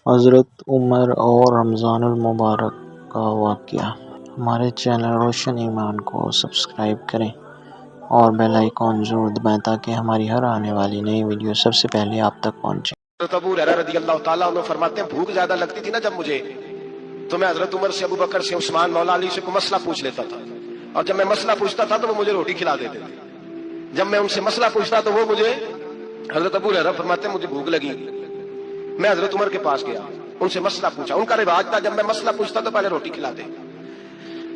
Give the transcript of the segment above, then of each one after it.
حضرت عمر اور رمضان المبارک کا واقعہ۔ ہمارے چینل روشن ایمان کو سبسکرائب کریں اور بیل آئیکن ضرور دبائیں تاکہ ہماری ہر آنے والی نئی ویڈیو سب سے پہلے آپ تک پہنچے۔ حضرت ابو ہریرہ رضی اللہ تعالیٰ عنہ فرماتے ہیں بھوک زیادہ لگتی تھی نا جب مجھے، تو میں حضرت عمر سے، ابو بکر سے، عثمان، مولا علی سے کوئی مسئلہ پوچھ لیتا تھا، اور جب میں مسئلہ پوچھتا تھا تو وہ مجھے روٹی کھلا دیتے تھے۔ جب میں ان سے مسئلہ پوچھتا تو وہ مجھے، حضرت ابو ہریرہ فرماتے ہیں مجھے بھوک لگی، میں حضرت عمر کے پاس گیا، ان سے مسئلہ پوچھا۔ ان کا رواج تھا جب میں مسئلہ پوچھتا تو پہلے روٹی کھلاتے۔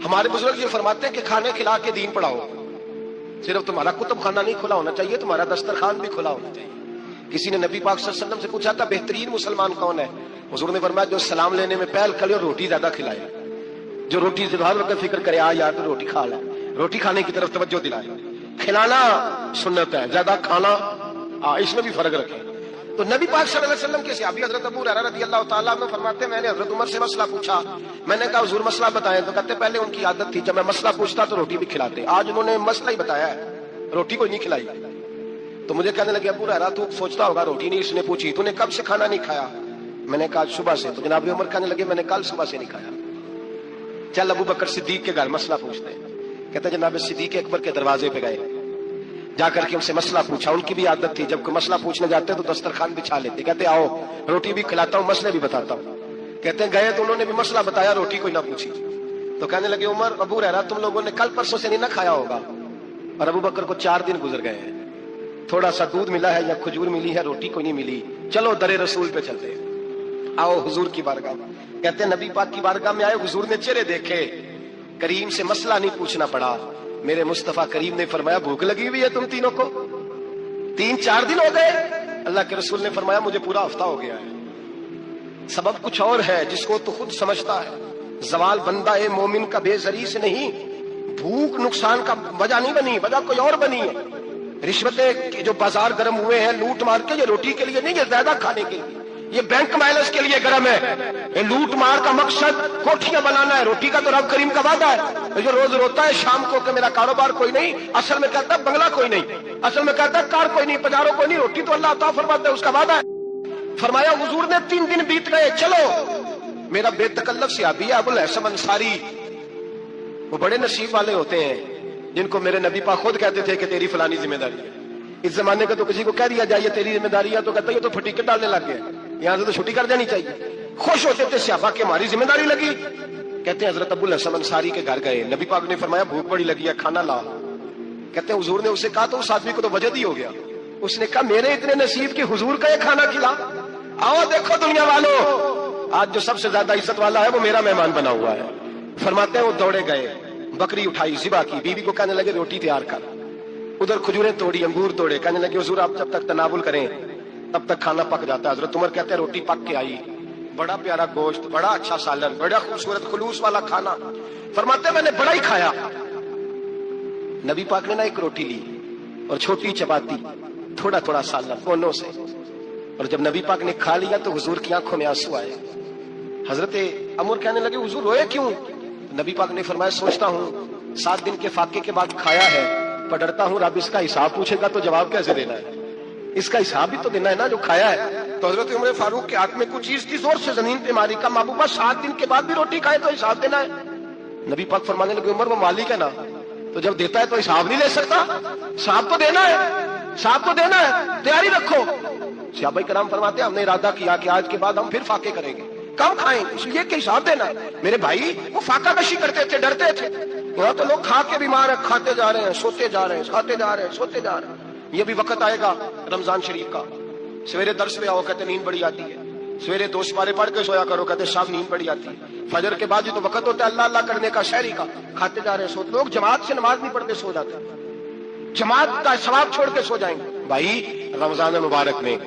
ہمارے بزرگ یہ فرماتے ہیں کہ کھانے کھلا کے دین پڑھاؤ، صرف تمہارا کتب خانہ نہیں کھلا ہونا چاہیے، تمہارا دسترخوان بھی کھلا ہونا چاہیے۔ کسی نے نبی پاک صلی اللہ علیہ وسلم سے پوچھا تھا بہترین مسلمان کون ہے؟ حضور نے فرمایا جو سلام لینے میں پہل کرے اور روٹی زیادہ کھلائے، جو روٹی سے ہر وقت فکر کرے یار تو روٹی کھا لے، روٹی کھانے کی طرف توجہ دلائے۔ کھلانا سنت ہے، زیادہ کھانا اس میں بھی فرق رکھے۔ تو نبی پاک صلی اللہ علیہ وسلم کے صحابی حضرت ابو ہریرہ رضی اللہ تعالیٰ عنہ فرماتے ہیں میں نے حضرت عمر سے مسئلہ پوچھا، میں نے کہا حضور مسئلہ بتائیں، تو کہتے پہلے ان کی عادت تھی جب میں مسئلہ پوچھتا تو روٹی بھی کھلاتے، آج انہوں نے مسئلہ ہی بتایا ہے، روٹی کوئی نہیں کھلائی۔ تو مجھے کہنے لگے ابو ہریرہ تو سوچتا ہوگا روٹی نہیں اس نے پوچھی، تو نے کب سے کھانا نہیں کھایا؟ میں نے کہا صبح سے۔ تو جناب عمر کہنے لگے میں نے کل صبح سے نہیں کھایا، چل ابو بکر صدیق کے گھر مسئلہ پوچھتے ہیں۔ کہتے جناب صدیق اکبر کے دروازے پہ گئے، جا کر کے ان سے مسئلہ پوچھا۔ ان کی بھی عادت تھی جب کوئی مسئلہ پوچھنے جاتے تو دسترخوان بچھا لیتے، کہتے آؤ روٹی بھی کھلاتا ہوں مسئلے بھی بتاتا ہوں۔ کہتے ہیں گئے تو انہوں نے بھی مسئلہ بتایا، روٹی کوئی نہ پوچھی۔ تو کہنے لگے عمر ابو ہریرہ تم لوگوں نے کل پرسوں سے نہیں نہ کھایا ہوگا، اور ابو بکر کو 4 دن گزر گئے ہیں، تھوڑا سا دودھ ملا ہے یا کھجور ملی ہے، روٹی کوئی نہیں ملی، چلو در رسول پہ چلتے آؤ حضور کی بارگاہ۔ کہتے ہیں نبی پاک کی بارگاہ میں آئے، حضور نے چہرے دیکھے، کریم سے مسئلہ نہیں پوچھنا پڑا۔ میرے مصطفیٰ کریم نے فرمایا بھوک لگی ہوئی ہے تم تینوں کو، 3-4 دن ہو گئے؟ اللہ کے رسول نے فرمایا مجھے پورا ہفتہ ہو گیا ہے۔ سبب کچھ اور ہے جس کو تو خود سمجھتا ہے، زوال بندہ مومن کا بے زری سے نہیں، بھوک نقصان کا وجہ نہیں بنی، وجہ کوئی اور بنی ہے۔ رشوتیں جو بازار گرم ہوئے ہیں لوٹ مار کے، یہ روٹی کے لیے نہیں، یہ زیادہ کھانے کے لیے، یہ بینک بیلنس کے لیے گرم ہے۔ یہ لوٹ مار کا مقصد کوٹھیاں بنانا ہے، روٹی کا تو رب کریم کا وعدہ ہے۔ جو روز روتا ہے شام کو کہ میرا کاروبار کوئی نہیں، اصل میں کہتا ہے بنگلہ کوئی نہیں، اصل میں کہتا ہے کار کوئی نہیں، پجاروں کوئی نہیں، روٹی تو اللہ عطا فرماتا ہے، اس کا وعدہ ہے۔ فرمایا حضور نے 3 دن بیت گئے، چلو میرا بے تکلف صحابی ہے ابو الحسن انصاری، وہ بڑے نصیب والے ہوتے ہیں جن کو میرے نبی پاک خود کہتے تھے کہ تیری فلانی ذمہ داری ہے۔ اس زمانے کا تو کسی کو کہہ دیا جائے تیری ذمہ داری ہے تو کہتا ہے یہ تو پھٹی ڈالنے لگ گیا، یہاں سے تو چھٹی کر دینی چاہیے۔ خوش ہوتے تھے صحابہ کہ ہماری ذمہ داری لگی۔ کہتے ہیں حضرت ابو الحسن انصاری کے گھر گئے، نبی پاک نے فرمایا بھوک بڑی لگی ہے کھانا لا۔ کہتے ہیں حضور نے اسے کہا تو اس آدمی کو تو وجد ہی ہو گیا، اس نے کہا میرے اتنے نصیب کہ حضور کا یہ کھانا کھلا۔ آؤ دیکھو دنیا والوں، آج جو سب سے زیادہ عزت والا ہے وہ میرا مہمان بنا ہوا ہے۔ فرماتے ہیں وہ دوڑے گئے، بکری اٹھائی، ذبح کی، بیوی کو کہنے لگے روٹی تیار کر، ادھر کھجوریں توڑی، انگور توڑے، کہنے لگے حضور آپ جب تک تناول کریں تب تک کھانا پک جاتا ہے۔ حضرت عمر کہتے ہیں روٹی پک کے آئی، بڑا پیارا گوشت، بڑا اچھا سالن، بڑا خوبصورت خلوص والا کھانا۔ فرماتے ہیں میں نے بڑا ہی کھایا۔ نبی پاک نے نا ایک روٹی لی اور چھوٹی چپاتی، تھوڑا تھوڑا سالن کونوں سے، اور جب نبی پاک نے کھا لیا تو حضور کی آنکھوں میں آنسو آئے۔ حضرت عمر کہنے لگے حضور روئے کیوں؟ نبی پاک نے فرمایا سوچتا ہوں 7 دن کے فاقے کے بعد کھایا ہے، پر ڈرتا ہوں رب اس کا حساب پوچھے گا تو جواب کیسے دینا ہے، اس کا حساب بھی تو دینا ہے نا جو کھایا ہے۔ تو حضرت عمر فاروق کے ہاتھ میں کچھ چیز تھی، زور سے زمین پہ ماری، کا محبوبہ 7 دن کے بعد بھی روٹی کھائے تو حساب دینا ہے۔ نبی پاک فرمانے لگے عمر وہ مالک ہے نا، تو جب دیتا ہے تو حساب نہیں لے سکتا، حساب تو دینا ہے، حساب تو دینا ہے، تیاری رکھو۔ صحابہ کرام فرماتے ہیں ہم نے ارادہ کیا کہ آج کے بعد ہم پھر فاقے کریں گے، کم کھائیں، اس لیے کہ حساب دینا ہے۔ میرے بھائی وہ فاقہ کشی کرتے تھے، ڈرتے تھے، یہاں تو لوگ کھا کے بیمار ہیں، کھاتے جا رہے ہیں، سوتے جا رہے ہیں، کھاتے جا رہے ہیں، سوتے جا رہے ہیں۔ یہ بھی وقت آئے گا رمضان شریف کا، سویرے درس میں آؤ کہتے نیند بڑی آتی ہے، سویرے 2 سپارے پڑھ کے سویا کرو کہتے شام نیند بڑی آتی ہے، فجر کے بعد یہ تو وقت ہوتا ہے اللہ اللہ کرنے کا، شہری کا، کھاتے جا رہے ہیں، سوتے۔ لوگ جماعت سے نماز نہیں پڑھتے سو جاتے، جماعت کا ثواب چھوڑ کے سو جائیں گے۔ بھائی رمضان مبارک میں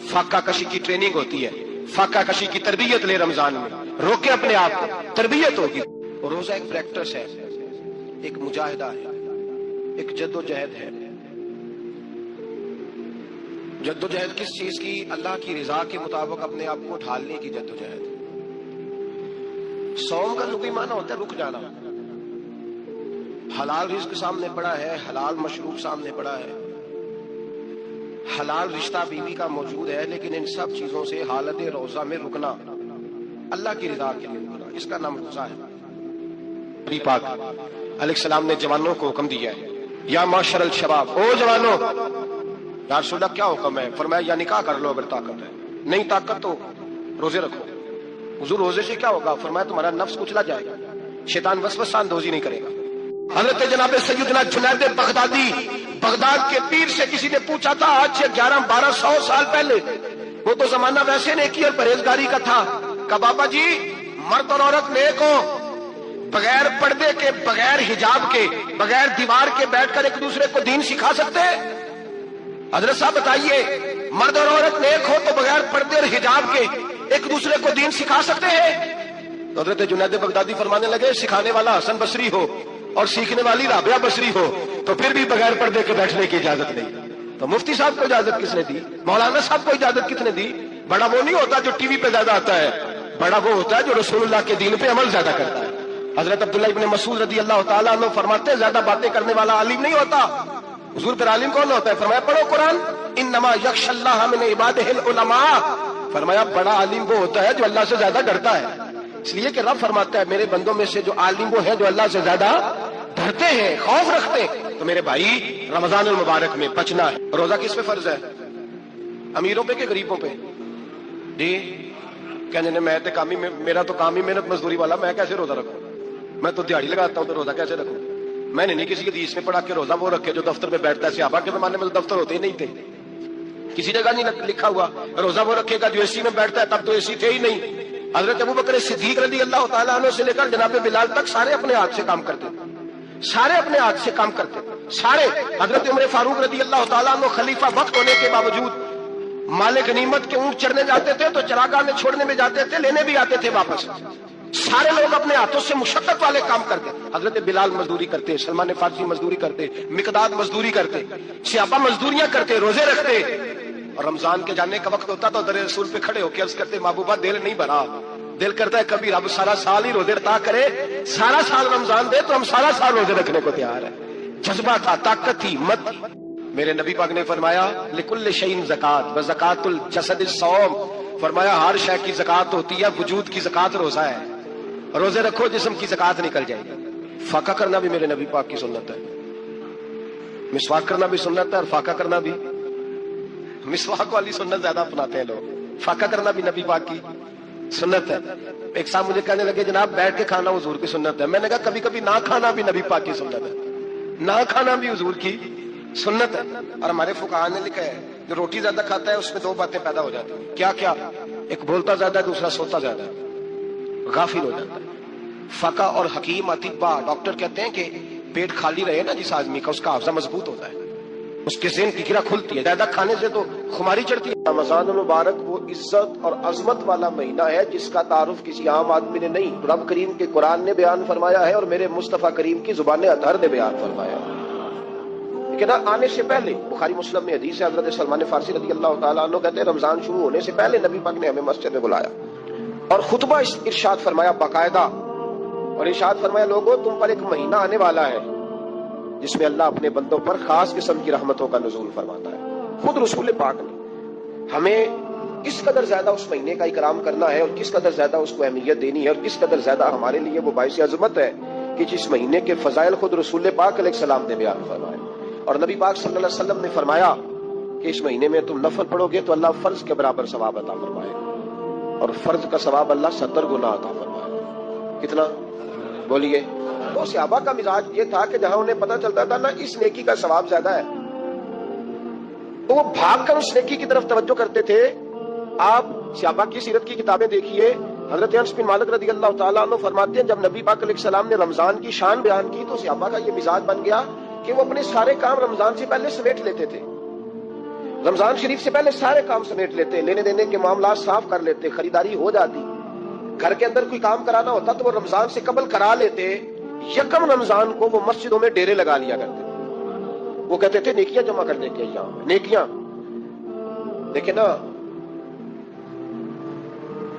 فاقہ کشی کی ٹریننگ ہوتی ہے، فاقہ کشی کی تربیت لے، رمضان میں روکے اپنے آپ کو، تربیت ہوگی۔ روزہ ایک پریکٹس ہے، ایک مجاہدہ ہے، ایک جد و جہد ہے۔ جد و جہد کس چیز کی؟ اللہ کی رضا کے مطابق اپنے آپ کو ڈھالنے کی جد و جہد۔ صوم کا لغوی معنی ہوتا ہے رک جانا، حلال رزق سامنے پڑا ہے، حلال مشروب سامنے پڑا ہے، حلال رشتہ بیوی کا موجود ہے، لیکن ان سب چیزوں سے حالت روزہ میں رکنا، اللہ کی رضا کے لیے رکنا، اس کا نام روزہ ہے۔ نبی پاک علیہ السلام نے جوانوں کو حکم دیا ہے، یا معاشر الشباب، او جوانوں، یا رسول اللہ کیا حکم ہے؟ فرمایا یا نکاح کر لو اگر طاقت ہے، نہیں طاقت تو روزے رکھو۔ حضور روزے سے کیا ہوگا؟ فرمایا تمہارا نفس کچلا جائے گا، شیطان وسوسہ اندوزی نہیں کرے گا۔ حضرت جناب سیدنا جنید بغدادی، بغداد کے پیر سے کسی نے پوچھا تھا آج سے 1100-1200 سال پہلے، وہ تو زمانہ ویسے نیکی اور پرہیزگاری کا تھا، کہا بابا جی مرد اور عورت نیک ہو، بغیر پردے کے، بغیر حجاب کے، بغیر دیوار کے بیٹھ کر ایک دوسرے کو دین سکھا سکتے ہیں؟ حضرت صاحب بتائیے، مرد اور عورت نیک ہو تو بغیر پردے اور حجاب کے ایک دوسرے کو دین سکھا سکتے ہیں؟ تو حضرت جنید بغدادی فرمانے لگے سکھانے والا حسن بصری ہو اور سیکھنے والی رابعہ بصری ہو تو پھر بھی بغیر پردے کے بیٹھنے کی اجازت نہیں۔ تو مفتی صاحب کو اجازت کس نے دی؟ مولانا صاحب کو اجازت کس نے دی؟ بڑا وہ نہیں ہوتا جو ٹی وی پہ زیادہ آتا ہے، بڑا وہ ہوتا ہے جو رسول اللہ کے دین پہ عمل زیادہ کرتا ہے۔ حضرت عبداللہ ابن مسعود رضی اللہ تعالیٰ عنہ فرماتے ہیں زیادہ باتیں کرنے والا عالم نہیں ہوتا۔ حضور پھر عالم کون ہوتا ہے؟ فرمایا پڑھو قرآن، انما یخشی اللہ من عبادہ العلماء، فرمایا بڑا عالم وہ ہوتا ہے جو اللہ سے زیادہ ڈرتا ہے، اس لیے کہ رب فرماتا ہے میرے بندوں میں سے جو عالم وہ ہیں جو اللہ سے زیادہ ڈرتے ہیں، خوف رکھتے ہیں۔ تو میرے بھائی رمضان المبارک میں بچنا ہے۔ روزہ کس پہ فرض ہے؟ امیروں پہ کہ غریبوں پہ؟ جی کہنے میں تو کام ہی، میرا تو کام ہی محنت مزدوری والا، میں کیسے روزہ رکھوں؟ میں تو دیہڑی لگاتا ہوں تو روزہ کیسے رکھوں؟ میں نے نہیں کسی حدیث میں پڑھا کہ روزہ وہ رکھے جو دفتر میں بیٹھتا ہے، صحابہ کے زمانے میں تو دفتر ہوتے ہی نہیں تھے، کسی جگہ نہیں لکھا ہوا روزہ وہ رکھے گا جو اے سی میں بیٹھتا ہے، تب تو اے سی تھے ہی نہیں۔ حضرت ابوبکر صدیق رضی اللہ تعالیٰ عنہ سے لے کر جناب بلال تک سارے اپنے ہاتھ سے کام کرتے تھے، سارے اپنے ہاتھ سے کام کرتے تھے، سارے۔ حضرت عمر فاروق رضی اللہ تعالیٰ عنہ خلیفہ وقت ہونے کے باوجود مال غنیمت کے اونٹ چرنے جاتے تھے تو چراگاہ میں چھوڑنے میں جاتے تھے، لینے بھی آتے تھے واپس، سارے لوگ اپنے ہاتھوں سے مشقت والے کام کرتے۔ حضرت بلال مزدوری کرتے، سلمان فارسی مزدوری کرتے، مقداد مزدوری کرتے، صحابہ مزدوریاں کرتے، روزے رکھتے، اور رمضان کے جانے کا وقت ہوتا تو در رسول پہ کھڑے ہو کے عرض کرتے محبوبہ دل نہیں بھرا، دل کرتا ہے کبھی رب سارا سال ہی روزے عطا کرے، سارا سال رمضان دے تو ہم سارا سال روزے رکھنے کو تیار ہیں۔ جذبہ تھا، طاقت تھی، ہمت تھی۔ میرے نبی پاک نے فرمایا لکل شیء زکات و زکات الجسد الصوم، فرمایا ہر شے کی زکات ہوتی ہے، وجود کی زکات روزہ ہے، روزے رکھو جسم کی زکات نکل جائے گی۔ فاقہ کرنا بھی میرے نبی پاک کی سنت ہے، مسواک کرنا بھی سنت ہے، اور فاقہ کرنا بھی، مسواک والی سنت زیادہ اپناتے ہیں لوگ، فاقہ کرنا بھی نبی پاک کی سنت ہے۔ ایک صاحب مجھے کہنے لگے جناب بیٹھ کے کھانا حضور کی سنت ہے، میں نے کہا کبھی کبھی نہ کھانا بھی نبی پاک کی سنت ہے، نہ کھانا بھی حضور کی سنت ہے۔ اور ہمارے فقہاء نے لکھا ہے جو روٹی زیادہ کھاتا ہے اس میں دو باتیں پیدا ہو جاتی ہیں، کیا کیا؟ ایک بولتا زیادہ ہے، دوسرا سوتا زیادہ ہے، غافل ہو جاتا ہے۔ فقہ اور حکیم اطباء ڈاکٹر کہتے ہیں کہ پیٹ خالی رہے نا جس آدمی کا، اس کا حافظہ مضبوط ہوتا ہے، اس کے ذہن کی گرہ کھلتی ہے، زیادہ کھانے سے تو خماری چڑھتی ہے۔ رمضان المبارک وہ عزت اور عظمت والا مہینہ ہے جس کا تعارف کسی عام آدمی نے نہیں، رب کریم کے قرآن نے بیان فرمایا ہے اور میرے مصطفیٰ کریم کی زبان اطہر نے بیان فرمایا ہے۔ لیکن آنے سے پہلے بخاری مسلم میں حدیث ہے، حضرت سلمان فارسی رضی اللہ تعالیٰ عنہ کہتے ہیں رمضان شروع ہونے سے پہلے نبی پاک نے ہمیں مسجد میں بلایا اور خطبہ ارشاد فرمایا باقاعدہ، اور ارشاد فرمایا لوگوں تم پر ایک مہینہ آنے والا ہے جس میں اللہ اپنے بندوں پر خاص قسم کی رحمتوں کا نزول فرماتا ہے۔ خود رسول پاک نے ہمیں کس قدر زیادہ اس مہینے کا اکرام کرنا ہے اور کس قدر زیادہ اس کو اہمیت دینی ہے اور کس قدر زیادہ ہمارے لیے وہ باعث عظمت ہے کہ جس مہینے کے فضائل خود رسول پاک علیہ السلام نے بیان فرمائے۔ اور نبی پاک صلی اللہ علیہ وسلم نے فرمایا کہ اس مہینے میں تم نفل پڑھو گے تو اللہ فرض کے برابر ثواب عطا فرمائے گا، اور فرض کا ثواب اللہ 70 گنا عطا فرمائے گا۔ کتنا بولیے؟ تو صحابہ کا مزاج یہ تھا کہ جہاں انہیں پتہ چلتا تھا نا اس نیکی کا ثواب زیادہ ہے تو وہ بھاگ کر اس نیکی کی طرف توجہ کرتے تھے۔ آپ صحابہ کی سیرت کی کتابیں دیکھیے، حضرت انس بن مالک رضی اللہ تعالیٰ عنہ فرماتے ہیں جب نبی پاک علیہ السلام نے رمضان کی شان بیان کی تو صحابہ کا یہ مزاج بن گیا کہ وہ اپنے سارے کام رمضان سے پہلے سمیٹ لیتے تھے، رمضان شریف سے پہلے سارے کام سمیٹ لیتے، لینے دینے کے معاملات صاف کر لیتے، خریداری ہو جاتی، گھر کے اندر کوئی کام کرانا ہوتا تو وہ رمضان سے قبل کرا لیتے۔ یکم رمضان کو وہ مسجدوں میں ڈیرے لگا لیا کرتے، وہ کہتے تھے نیکیاں جمع کرنے کے یہاں نیکیاں۔ دیکھیں نا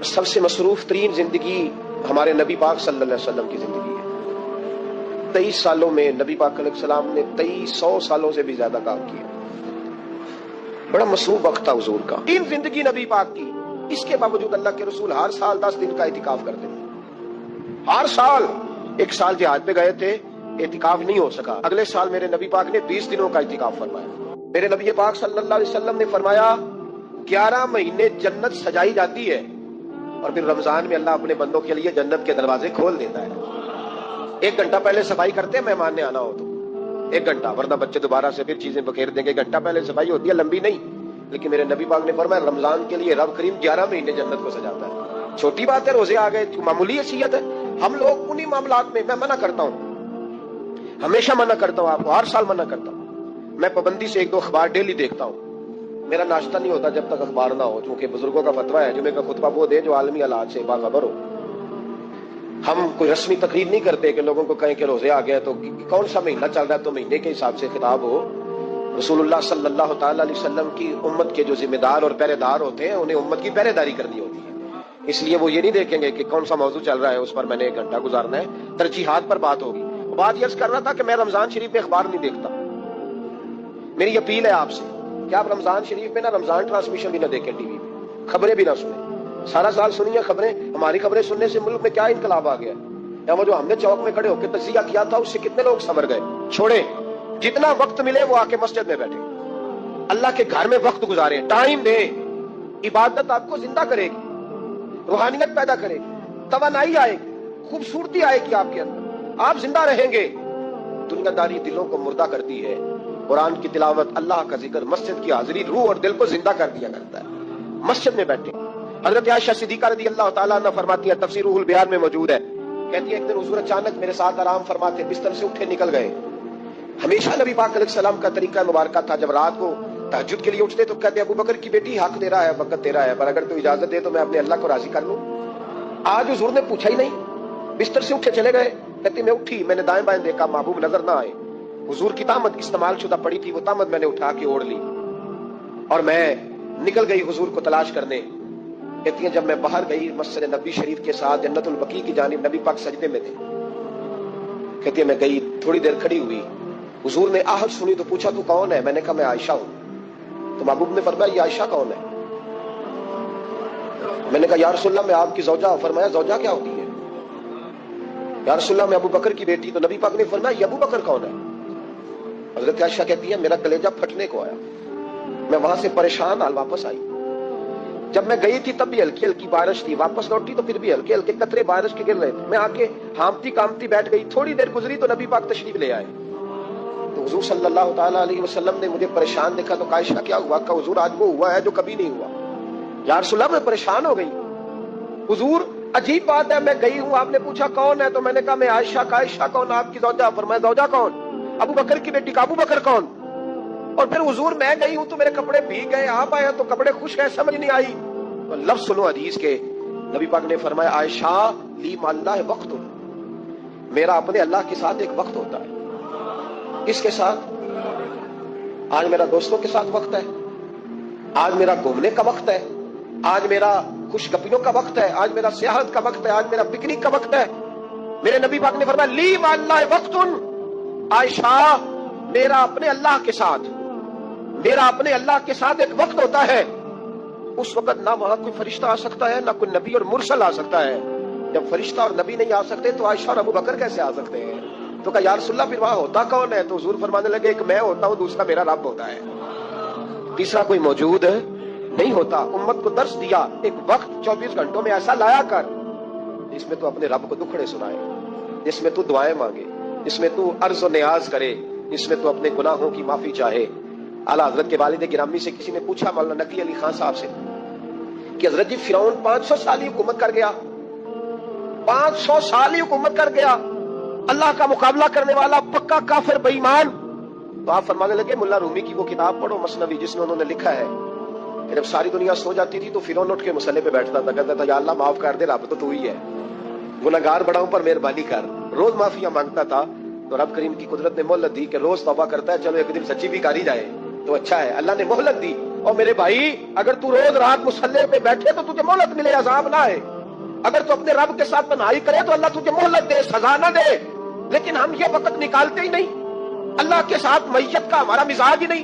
سب سے مصروف ترین زندگی ہمارے نبی پاک صلی اللہ علیہ وسلم کی زندگی ہے۔ 23 سالوں میں نبی پاک علیہ السلام نے 2300 سالوں سے بھی زیادہ کام کیا۔ بڑا مصروف وقت تھا حضور کا، تین زندگی نبی پاک کی، اس کے باوجود اللہ کے رسول ہر سال 10 دن کا اعتکاف کرتے تھے، ہر سال۔ ایک سال جہاد پہ گئے تھے، اعتکاف نہیں ہو سکا، اگلے سال میرے نبی پاک نے 20 دنوں کا اعتکاف فرمایا۔ میرے نبی پاک صلی اللہ علیہ وسلم نے فرمایا 11 مہینے جنت سجائی جاتی ہے، اور پھر رمضان میں اللہ اپنے بندوں کے لیے جنت کے دروازے کھول دیتا ہے۔ 1 گھنٹہ پہلے صفائی کرتے ہیں مہمان نے آنا ہو تو، 1 گھنٹہ، ورنہ بچے دوبارہ سے پھر چیزیں بکھیر دیں گے۔ 1 گھنٹہ پہلے صفائی ہوتی ہے، لمبی نہیں، لیکن میرے نبی پاک نے فرمایا رمضان کے لیے رب کریم 11 مہینے جنت کو سجاتا ہے۔ چھوٹی بات ہے، روزے آ گئے، معمولی حیثیت ہے۔ ہم لوگ انہی معاملات میں، میں منع کرتا ہوں، ہمیشہ منع کرتا ہوں، آپ کو ہر سال منع کرتا ہوں، میں پابندی سے 1-2 اخبار ڈیلی دیکھتا ہوں۔ میرا ناشتہ نہیں ہوتا جب تک اخبار نہ ہو، چونکہ بزرگوں کا فتویٰ ہے جمعے کا خطبہ وہ دے جو عالمی حالات سے باخبر ہو۔ ہم کوئی رسمی تقریر نہیں کرتے کہ لوگوں کو کہیں کہ روزے آ گئے تو کون سا مہینہ چل رہا ہے تو مہینے کے حساب سے خطاب ہو۔ رسول اللہ صلی اللہ تعالی علیہ وسلم کی امت کے جو ذمہ دار اور پہرے دار ہوتے ہیں انہیں امت کی پہرے داری کرنی ہوتی ہے، اس لیے وہ یہ نہیں دیکھیں گے کہ کون سا موضوع چل رہا ہے اس پر میں نے 1 گھنٹہ گزارنا ہے، ترجیحات پر بات ہوگی۔ بات یہ کر رہا تھا کہ میں رمضان شریف میں اخبار نہیں دیکھتا، میری اپیل ہے آپ سے کہ آپ رمضان شریف میں نہ رمضان ٹرانسمیشن بھی نہ دیکھیں، ٹی وی پہ خبریں بھی نہ سنیں، سارا سال سنیے خبریں۔ ہماری خبریں سننے سے ملک میں کیا انقلاب آ گیا، یا وہ جو ہم نے چوک میں کھڑے ہو کے تجزیہ کیا تھا اس سے کتنے لوگ سنور گئے۔ چھوڑیں، جتنا وقت ملے وہ آ کے مسجد میں بیٹھے، اللہ کے گھر میں وقت گزاریں، ٹائم دیں۔ عبادت آپ کو زندہ کرے گی، روحانیت پیدا کرے گی، توانائی آئے گی، خوبصورتی آئے گی آپ کے اندر، آپ زندہ رہیں گے۔ دنیا داری دلوں کو مردہ کرتی ہے، قرآن کی تلاوت، اللہ کا ذکر، مسجد کی حاضری روح اور دل کو زندہ کر دیا کرتا ہے۔ مسجد میں بیٹھے۔ حضرت عائشہ صدیقہ رضی اللہ تعالیٰ عنہ فرماتی ہے، تفسیر روح البیان میں موجود ہے، کہتی ہے ایک دن حضور اچانک میرے ساتھ آرام فرماتے، بستر سے اٹھے نکل گئے۔ ہمیشہ نبی پاک علیہ السلام کا طریقہ مبارکہ تھا، جب رات کو تہجد کے لیے اٹھتے تو کہتے ابو بکر کی بیٹی حق تیرا ہے، وقت تیرا ہے، پر اگر تو اجازت دے تو میں اپنے اللہ کو راضی کر لوں۔ آج حضور نے پوچھا ہی نہیں، بستر سے اٹھے چلے گئے۔ کہتی میں اٹھی، میں نے دائیں بائیں دیکھا، محبوب نظر نہ آئے۔ حضور کی تامت استعمال شدہ پڑی تھی، وہ تامت میں نے اٹھا کے اوڑھ لی اور میں نکل گئی حضور کو تلاش کرنے۔ کہتی ہیں جب میں باہر گئی مسجد نبی شریف کے ساتھ جنت البقیع کی جانب، نبی پاک سجدے میں تھے۔ کہتی ہے میں گئی، تھوڑی دیر کھڑی ہوئی، حضور نے آہٹ سنی تو پوچھا تو کون ہے؟ میں نے کہا میں عائشہ ہوں۔ تو محبوب نے فرمایا یہ عائشہ کون ہے؟ میں نے کہا یا رسول اللہ میں آپ کی زوجہ۔ فرمایا زوجہ کیا ہوتی ہے؟ یا رسول اللہ میں ابو بکر کی بیٹی۔ تو نبی پاک نے فرمایا یہ ابو بکر کون ہے؟ حضرت عائشہ کہتی ہے میرا کلیجہ پھٹنے کو آیا، میں وہاں سے پریشان حال واپس آئی۔ جب میں گئی تھی تب بھی ہلکی ہلکی بارش تھی، واپس لوٹی تو پھر بھی ہلکے ہلکے قطرے بارش کے گر رہے تھے۔ میں آ کے ہامتی کامتی بیٹھ گئی، تھوڑی دیر گزری تو نبی پاک تشریف لے آئے۔ تو حضور صلی اللہ تعالیٰ علیہ وسلم نے مجھے پریشان دیکھا تو عائشہ کیا ہوا؟ کہ حضور آج وہ ہوا ہے جو کبھی نہیں ہوا۔ یا رسول اللہ میں پریشان ہو گئی۔ حضور عجیب بات ہے، میں گئی ہوں، آپ نے پوچھا کون ہے تو میں نے کہا میں عائشہ کا۔ عائشہ کون؟ آپ کی زوجہ۔ فرمایا زوجہ کون؟ ابو بکر کی بیٹی کا۔ ابو بکر کون؟ اور پھر حضور میں گئی ہوں تو میرے کپڑے بھیگ گئے، آپ آئے تو کپڑے خشک گئے، سمجھ نہیں آئی۔ تو لفظ سنو حدیث کے، نبی پاک نے فرمایا عائشہ لی مع اللہ وقت، میرا اپنے اللہ کے ساتھ ایک وقت ہوتا ہے۔ کس کے ساتھ؟ آج میرا دوستوں کے ساتھ وقت ہے، آج میرا گھومنے کا وقت ہے، آج میرا خوش گپیوں کا وقت ہے، آج میرا سیاحت کا وقت ہے، آج میرا پکنک کا وقت ہے۔ میرے نبی پاک نے فرمایا لی مع اللہ وقت، عائشہ میرا اپنے اللہ کے ساتھ، میرا اپنے اللہ کے ساتھ ایک وقت ہوتا ہے۔ اس وقت نہ وہاں کوئی فرشتہ آ سکتا ہے، نہ کوئی نبی اور مرسل آ سکتا ہے۔ جب فرشتہ اور نبی نہیں آ سکتے تو عائشہ اور ابو بکر کیسے آ سکتے ہیں؟ تو کہا یا رسول اللہ پھر وہاں ہوتا کون ہے؟ تو حضور فرمانے لگے ایک میں ہوتا ہوں، دوسرا میرا رب ہوتا ہے، تیسرا کوئی موجود نہیں ہوتا۔ امت کو درس دیا ایک وقت 24 گھنٹوں میں ایسا لایا کر جس میں تو اپنے رب کو دکھڑے سنائے، جس میں تو دعائیں مانگے، جس میں تو عرض و نیاز کرے، جس میں تو اپنے گناہوں کی معافی چاہے۔ اعلیٰ حضرت کے والد گرامی سے کسی نے پوچھا، مولانا نقی علی خان صاحب سے، کہ حضرت جی فرعون 500 سال ہی حکومت کر گیا، 500 سال ہی حکومت کر گیا، اللہ کا مقابلہ کرنے والا پکا کافر بے ایمان۔ تو آپ فرمانے لگے ملا رومی کی وہ کتاب پڑھو مثنوی، جس میں انہوں نے لکھا ہے کہ جب ساری دنیا سو جاتی تھی تو فرعون اٹھ کے مسلح پہ بیٹھتا تھا، کہتا تھا یا اللہ معاف کر دے، رب تو ہی ہے، گناہگار بڑا ہوں پر مہربانی کر۔ روز معافیاں مانگتا تھا تو رب کریم کی قدرت نے مہلت دی کہ روز توبہ کرتا ہے، چلو ایک دن سچی بھی کاری جائے تو اچھا ہے، اللہ نے مہلت دی۔ اور میرے بھائی اگر تو روز رات مصلی پہ بیٹھے تو تجھے مہلت ملے، عذاب نہ آئے۔ اگر تو اپنے رب کے ساتھ تنہائی کرے تو اللہ تجھے مہلت دے، سزا نہ دے۔ لیکن ہم یہ وقت نکالتے ہی نہیں، اللہ کے ساتھ معیت کا ہمارا مزاج ہی نہیں۔